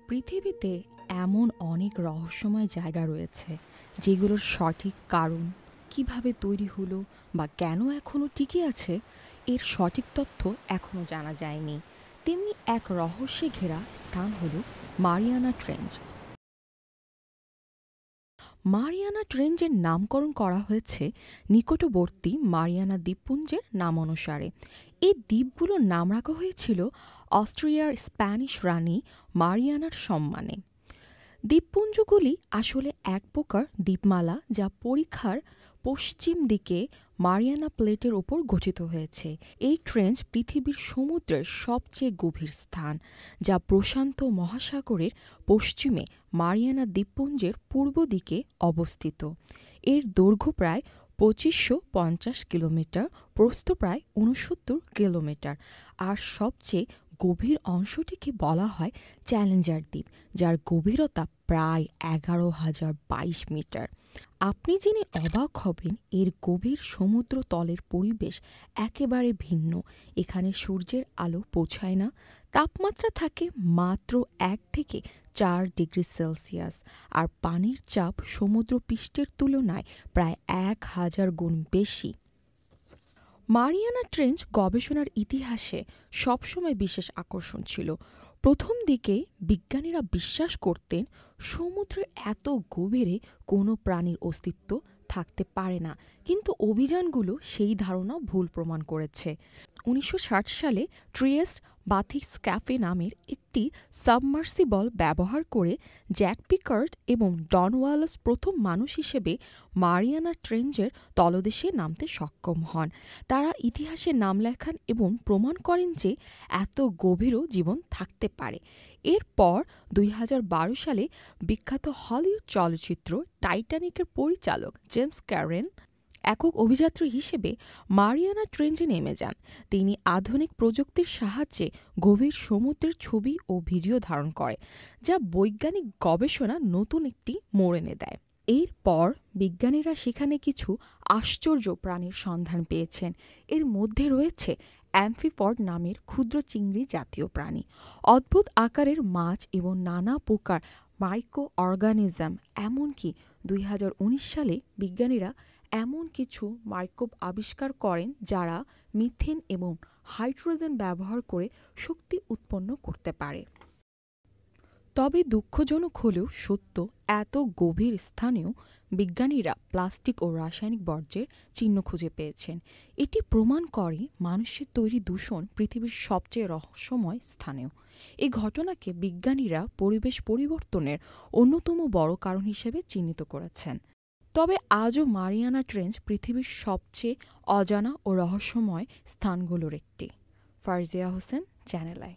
পৃথিবীতে এমন অনেক রহস্যময় জায়গা রয়েছে যেগুলোর সঠিক কারণ কিভাবে তৈরি হলো বা কেন এখনও টিকে আছে এর সঠিক তথ্য এখনও জানা যায়নি। তেমনি এক রহস্যে ঘেরা স্থান হলো মারিয়ানা ট্রেঞ্চ। মারিয়ানা ট্রেঞ্চের নামকরণ করা হয়েছে নিকটবর্তী মারিয়ানা দ্বীপপুঞ্জের নাম অনুসারে। এই দ্বীপগুলোর নাম রাখা হয়েছিল অস্ট্রিয়ার স্প্যানিশ রানী মারিয়ানার সম্মানে। দ্বীপপুঞ্জগুলি আসলে এক প্রকার দ্বীপমালা যা পরিখার পশ্চিম দিকে মারিয়ানা প্লেটের উপর গঠিত হয়েছে। এই ট্রেঞ্চ পৃথিবীর সমুদ্রের সবচেয়ে গভীর স্থান, যা প্রশান্ত মহাসাগরের পশ্চিমে মারিয়ানা দ্বীপপুঞ্জের পূর্ব দিকে অবস্থিত। এর দৈর্ঘ্য প্রায় ২৫৫০ কিলোমিটার, প্রস্থ প্রায় ৬৯ কিলোমিটার, আর সবচেয়ে গভীর অংশটিকে বলা হয় চ্যালেঞ্জার দ্বীপ, যার গভীরতা প্রায় ১১,০২২ মিটার। আপনি জেনে অবাক হবেন এর গভীর সমুদ্র তলের পরিবেশ একেবারে ভিন্ন। এখানে সূর্যের আলো পৌঁছায় না, তাপমাত্রা থাকে মাত্র ১ থেকে ৪ ডিগ্রি সেলসিয়াস, আর পানির চাপ সমুদ্র পৃষ্ঠের তুলনায় প্রায় ১,০০০ গুণ বেশি। মারিয়ানা ট্রেঞ্চ গবেষণার ইতিহাসে সবসময় বিশেষ আকর্ষণ ছিল। প্রথম দিকে বিজ্ঞানীরা বিশ্বাস করতেন সমুদ্রের এত গভীরে কোনো প্রাণীর অস্তিত্ব থাকতে পারে না, কিন্তু অভিযানগুলো সেই ধারণা ভুল প্রমাণ করেছে। ১৯৬০ সালে ট্রিয়েস্ট বাথিক্সক্যাফে নামের একটি সাবমার্সিবল ব্যবহার করে জ্যাক পিকার্ড এবং ডন ওয়ালাস প্রথম মানুষ হিসেবে মারিয়ানা ট্রেঞ্চের তলদেশে নামতে সক্ষম হন। তারা ইতিহাসে নাম লেখান এবং প্রমাণ করেন যে এত গভীরও জীবন থাকতে পারে। এরপর ২০১২ সালে বিখ্যাত হলিউড চলচ্চিত্র টাইটানিকের পরিচালক জেমস ক্যামেরন একক অভিযাত্রী হিসেবে মারিয়ানা ট্রেঞ্চে নেমে যান। তিনি আধুনিক প্রযুক্তির সাহায্যে গভীর সমুদ্রের ছবি ও ভিডিও ধারণ করে, যা বৈজ্ঞানিক গবেষণা নতুন একটি মোড় এনে দেয়। এরপর বিজ্ঞানীরা সেখানে কিছু আশ্চর্য প্রাণীর সন্ধান পেয়েছেন। এর মধ্যে রয়েছে অ্যামফিপড নামের ক্ষুদ্র চিংড়ি জাতীয় প্রাণী, অদ্ভুত আকারের মাছ এবং নানা প্রকার মাইক্রো অর্গানিজম। এমনকি ২০১৯ সালে বিজ্ঞানীরা এমন কিছু মাইক্রোব আবিষ্কার করেন যারা মিথেন এবং হাইড্রোজেন ব্যবহার করে শক্তি উৎপন্ন করতে পারে। তবে দুঃখজনক হলেও সত্য, এত গভীর স্থানেও বিজ্ঞানীরা প্লাস্টিক ও রাসায়নিক বর্জ্যের চিহ্ন খুঁজে পেয়েছেন। এটি প্রমাণ করে মানুষের তৈরি দূষণ পৃথিবীর সবচেয়ে রহস্যময় স্থানেও। এই ঘটনাকে বিজ্ঞানীরা পরিবেশ পরিবর্তনের অন্যতম বড় কারণ হিসেবে চিহ্নিত করেছেন। তবে আজও মারিয়ানা ট্রেঞ্চ পৃথিবীর সবচেয়ে অজানা ও রহস্যময় স্থানগুলোর একটি। ফারজিয়া হোসেন, চ্যানেল আই।